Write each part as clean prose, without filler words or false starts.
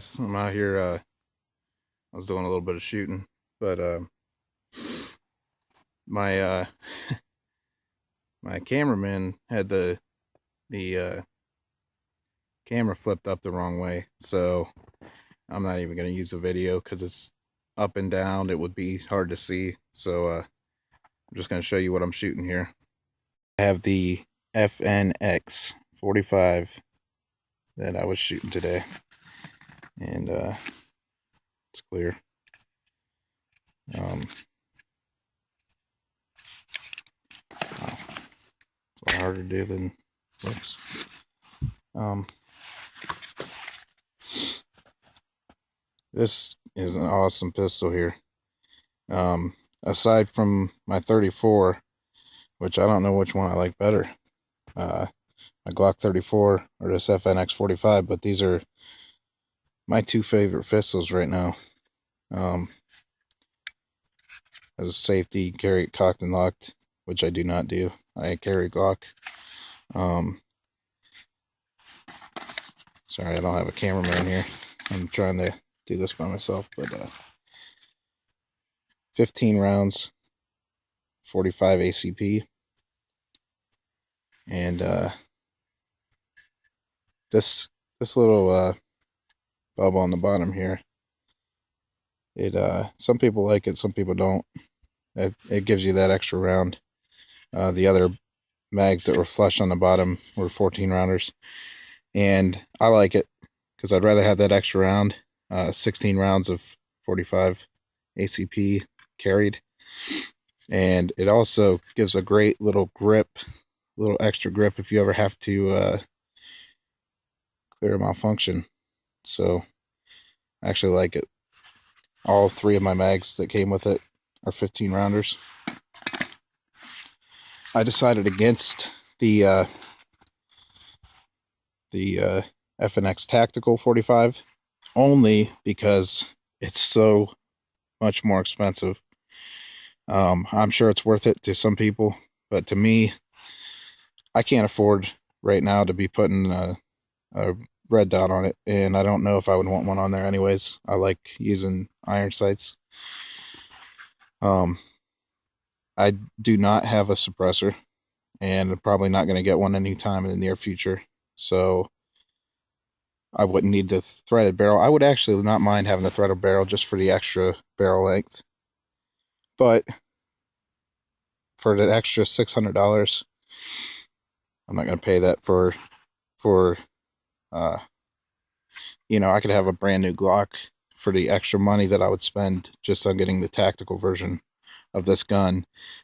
guys, I'm out here. I was doing a little bit of shooting, but my my cameraman had the camera flipped up the wrong way, so I'm not even gonna use the video because it's up and down. It would be hard to see, so I'm just gonna show you what I'm shooting here. I have the FNX 45 that I was shooting today, and it's clear. It's a lot harder to do than looks. This is an awesome pistol here. Aside from my 34, which I don't know which one I like better, my Glock 34 or this FNX 45, but these are my two favorite pistols right now. As a safety, carry it cocked and locked, which I do not do. I carry Glock. Sorry, I don't have a cameraman here. I'm trying to do this by myself, but 15 rounds, 45 ACP, and this little bubble on the bottom here, it some people like it, some people don't. It gives you that extra round. The other mags that were flush on the bottom were 14 rounders, and I like it because I'd rather have that extra round. 16 rounds of 45 ACP carried, and it also gives a great little grip, little extra grip if you ever have to clear a malfunction. So I actually like it. All three of my mags that came with it are 15 rounders. I decided against the FNX Tactical 45 only because it's so much more expensive. I'm sure it's worth it to some people, but to me, I can't afford right now to be putting a red dot on it, and I don't know if I would want one on there anyways. I like using iron sights. I do not have a suppressor, and I'm probably not going to get one anytime in the near future, so I wouldn't need the threaded barrel. I would actually not mind having a threaded barrel just for the extra barrel length, but for the extra $600, I'm not going to pay that for you know, I could have a brand new Glock for the extra money that I would spend just on getting the tactical version of this gun.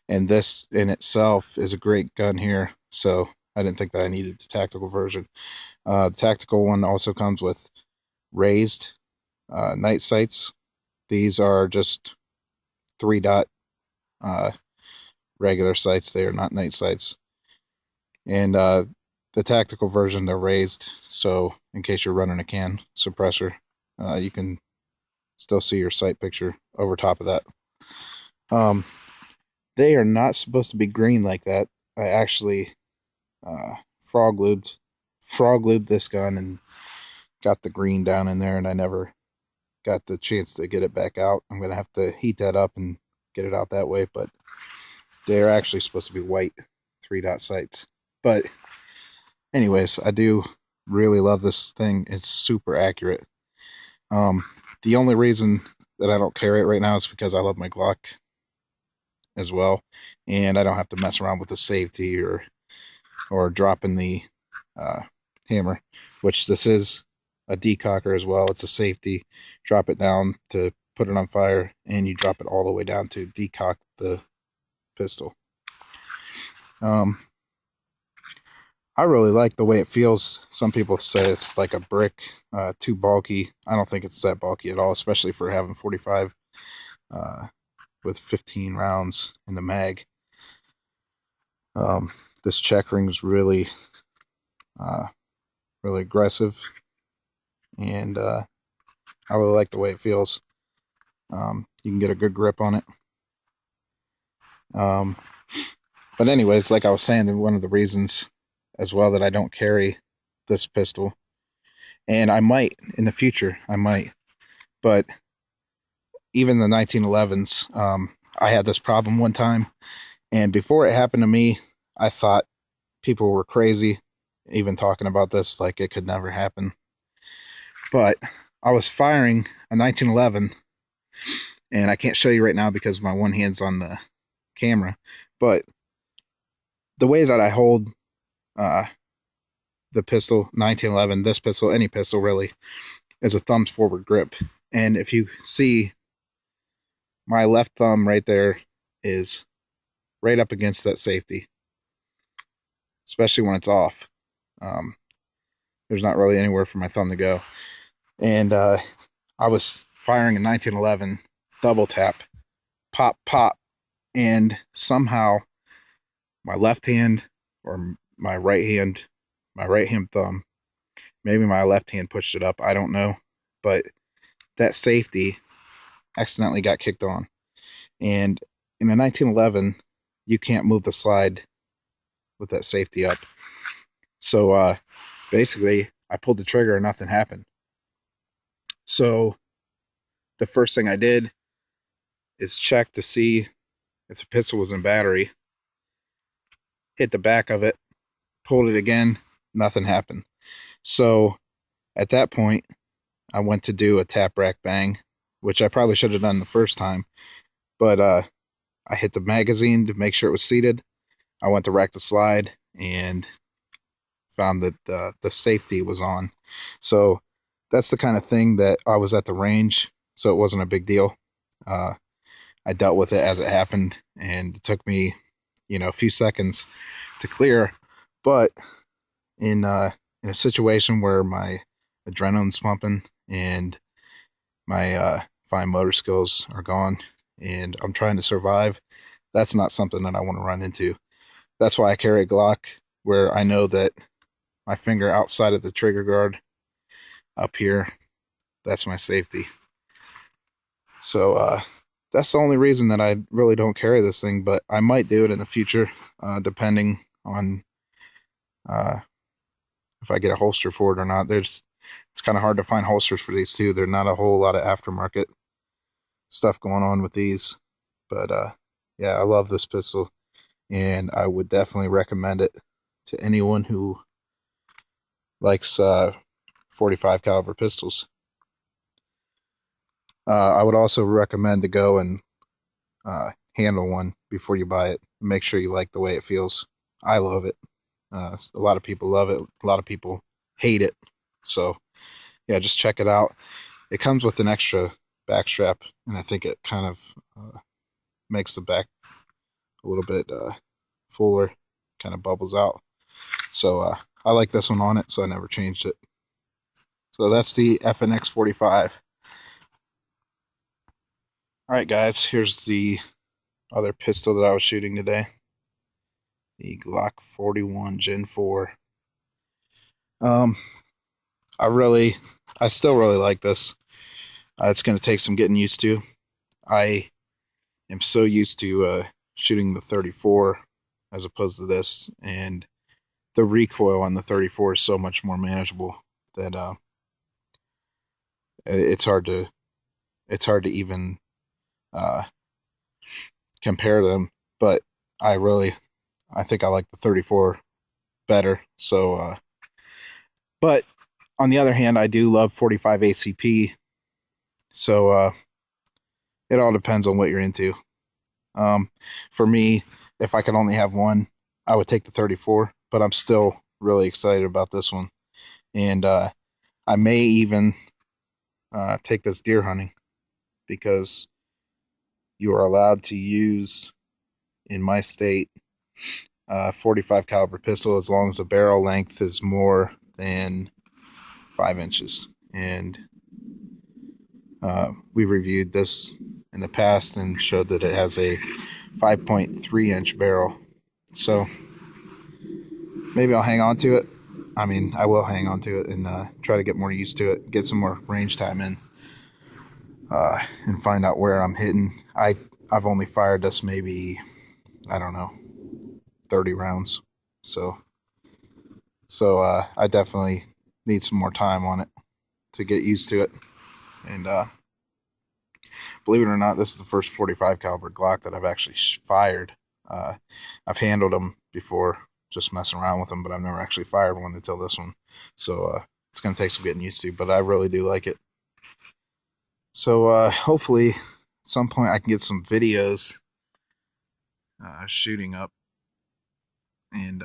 And this in itself is a great gun here, so I didn't think that I needed the tactical version. The tactical one also comes with raised night sights. These are just 3-dot regular sights. They are not night sights. And the tactical version, they're raised, so in case you're running a can suppressor, you can still see your sight picture over top of that. They are not supposed to be green like that. I actually frog lubed this gun and got the green down in there, and I never got the chance to get it back out. I'm gonna have to heat that up and get it out that way, but they're actually supposed to be white 3-dot sights. But anyways, I do really love this thing. It's super accurate. The only reason that I don't carry it right now is because I love my Glock as well, and I don't have to mess around with the safety or dropping the hammer, which this is a decocker as well. It's a safety. Drop it down to put it on fire, and you drop it all the way down to decock the pistol. I really like the way it feels. Some people say it's like a brick, too bulky. I don't think it's that bulky at all, especially for having 45 with 15 rounds in the mag. This check ring is really aggressive, and I really like the way it feels. You can get a good grip on it. But anyways, like I was saying, one of the reasons as well that I don't carry this pistol And I might in the future, I might. But even the 1911s, I had this problem one time, and before it happened to me, I thought people were crazy, even talking about this like it could never happen. But I was firing a 1911, and I can't show you right now because my one hand's on the camera. But the way that I hold uh, the pistol, 1911, this pistol, any pistol really, is a thumbs forward grip. And if you see, my left thumb right there is right up against that safety, especially when it's off. Um, there's not really anywhere for my thumb to go. And I was firing a 1911 double tap, pop, pop, and somehow my left hand or my right hand thumb, maybe my left hand pushed it up, I don't know, but that safety accidentally got kicked on. And in a 1911, you can't move the slide with that safety up. So basically, I pulled the trigger and nothing happened. So the first thing I did is check to see if the pistol was in battery. Hit the back of it, pulled it again, nothing happened. So at that point, I went to do a tap rack bang, which I probably should have done the first time. But I hit the magazine to make sure it was seated. I went to rack the slide and found that the safety was on. So that's the kind of thing that I was at the range, so it wasn't a big deal. I dealt with it as it happened, and it took me, a few seconds to clear. But in a situation where my adrenaline's pumping and my fine motor skills are gone, and I'm trying to survive, that's not something that I want to run into. That's why I carry a Glock, where I know that my finger outside of the trigger guard up here, that's my safety. So that's the only reason that I really don't carry this thing, but I might do it in the future, depending on if I get a holster for it or not. It's kind of hard to find holsters for these too. There's not a whole lot of aftermarket stuff going on with these. But yeah, I love this pistol, and I would definitely recommend it to anyone who likes 45 caliber pistols. I would also recommend to go and handle one before you buy it. Make sure you like the way it feels. I love it. A lot of people love it. A lot of people hate it. So yeah, just check it out. It comes with an extra back strap, and I think it kind of makes the back a little bit fuller, kind of bubbles out. So I like this one on it, so I never changed it. So that's the FNX 45. Alright guys, here's the other pistol that I was shooting today. The Glock 41 Gen 4. I still really like this. It's going to take some getting used to. I am so used to shooting the 34 as opposed to this, and the recoil on the 34 is so much more manageable that it's hard to even compare them. But I think I like the 34 better. So but on the other hand, I do love 45 ACP. So it all depends on what you're into. For me, if I could only have one, I would take the 34, but I'm still really excited about this one. And I may even take this deer hunting, because you are allowed to use, in my state, 45 caliber pistol as long as the barrel length is more than 5 inches. And we reviewed this in the past and showed that it has a 5.3 inch barrel. So maybe I'll hang on to it. I mean, I will hang on to it and try to get more used to it, get some more range time in, and find out where I'm hitting. I've only fired this maybe, I don't know, 30 rounds. So I definitely need some more time on it to get used to it. And believe it or not, this is the first 45 caliber Glock that I've actually fired. I've handled them before, just messing around with them, but I've never actually fired one until this one. So it's going to take some getting used to, but I really do like it. So hopefully at some point I can get some videos shooting up, and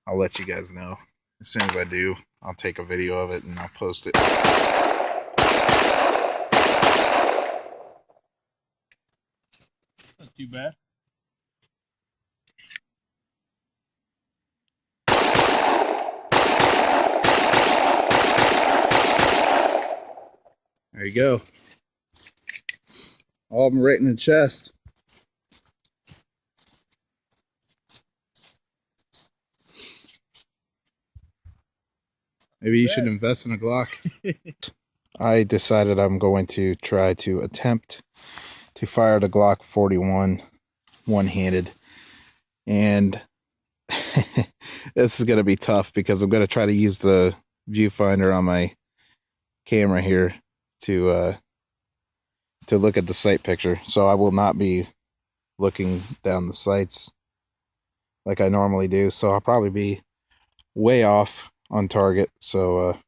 I'll let you guys know. As soon as I do, I'll take a video of it and I'll post it. Not too bad. There you go. All of them right in the chest. Maybe you should invest in a Glock. I decided I'm going to try to attempt to fire the Glock 41 one-handed. And this is going to be tough because I'm going to try to use the viewfinder on my camera here to look at the sight picture. So I will not be looking down the sights like I normally do. So I'll probably be way off on target. So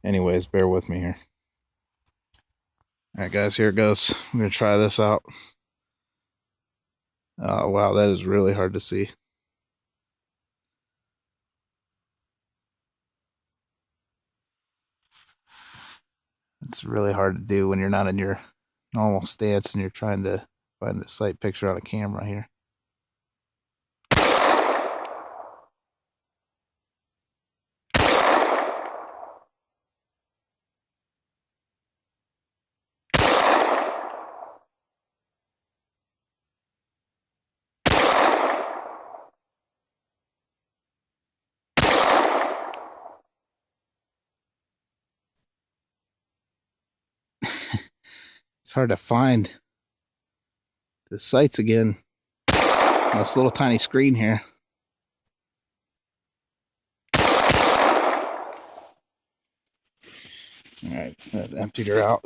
anyways, bear with me here. All right, guys, here it goes. I'm going to try this out. Oh, wow, that is really hard to see. It's really hard to do when you're not in your normal stance and you're trying to find a sight picture on a camera here. It's hard to find the sights again on this little tiny screen here. All right, that emptied her out.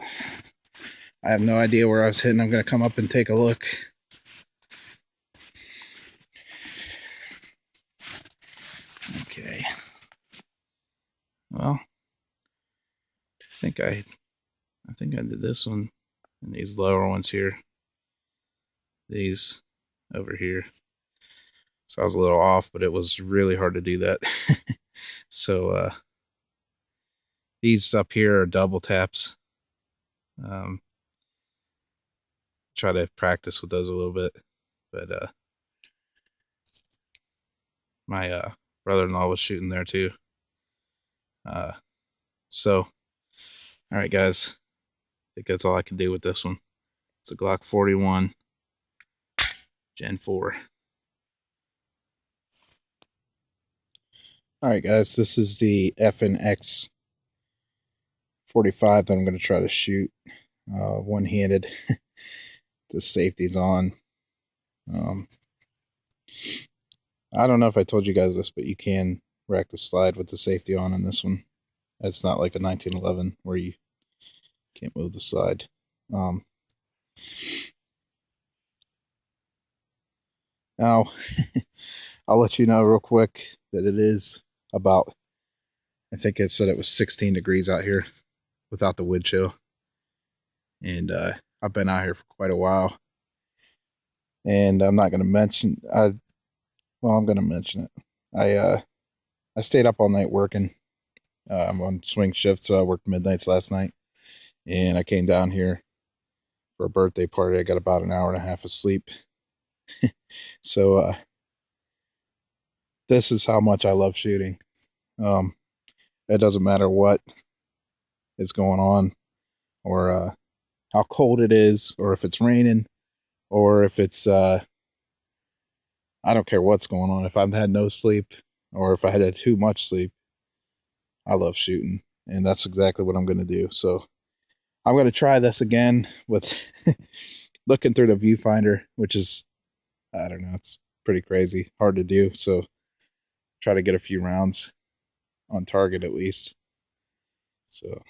I have no idea where I was hitting. I'm going to come up and take a look. Okay. Well, I think I did this one and these lower ones here. These over here. So I was a little off, but it was really hard to do that. So these up here are double taps. Try to practice with those a little bit, but my brother-in-law was shooting there too. So all right, guys, I think that's all I can do with this one. It's a Glock 41 Gen 4. All right, guys, this is the FNX 45 that I'm going to try to shoot one-handed. The safety's on. I don't know if I told you guys this, but you can rack the slide with the safety on in this one. It's not like a 1911 where you can't move the slide. Now, I'll let you know real quick that it is about, I think it said it was 16 degrees out here without the wind chill. And I've been out here for quite a while. And I'm not going to mention, I'm going to mention it. I stayed up all night working. I'm on swing shift, so I worked midnights last night. And I came down here for a birthday party. I got about an hour and a half of sleep. So this is how much I love shooting. It doesn't matter what is going on, or how cold it is, or if it's raining, or if it's I don't care what's going on. If I've had no sleep, or if I had too much sleep, I love shooting, and that's exactly what I'm going to do. So I'm going to try this again with looking through the viewfinder, which is, I don't know, it's pretty crazy, hard to do. So try to get a few rounds. on target at least. So,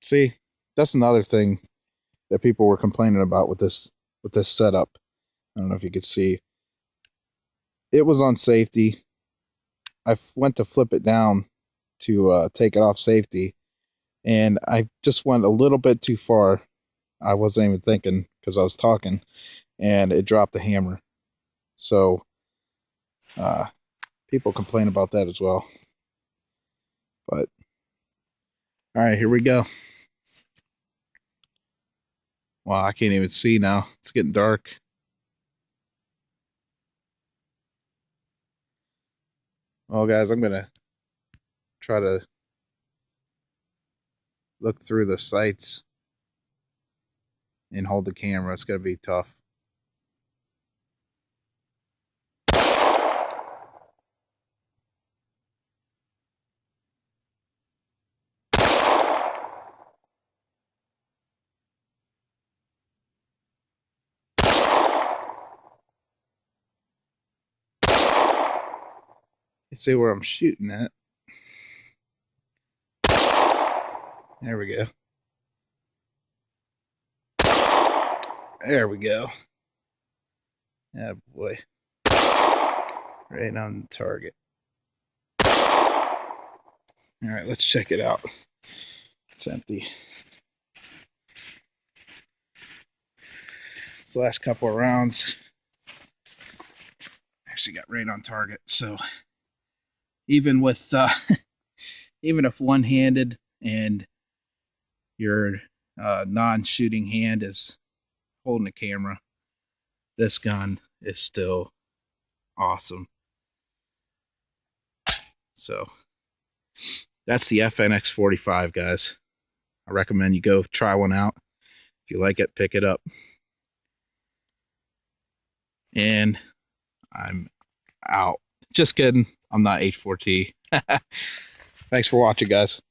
see, that's another thing that people were complaining about with this setup. I don't know if you could see. It was on safety. I went to flip it down to take it off safety, and I just went a little bit too far. I wasn't even thinking because I was talking, and it dropped the hammer. So people complain about that as well. But all right, here we go. Wow, I can't even see now. It's getting dark. Well, guys, I'm gonna try to look through the sights and hold the camera. It's gonna be tough. You see where I'm shooting at. There we go. There we go. Yeah, boy. Right on the target. All right, let's check it out. It's empty. It's the last couple of rounds. Actually got right on target. So even with even if one-handed and your non-shooting hand is holding the camera, this gun is still awesome. So that's the FNX 45, guys. I recommend you go try one out. If you like it, pick it up. And I'm out. Just kidding. I'm not H4T. Thanks for watching, guys.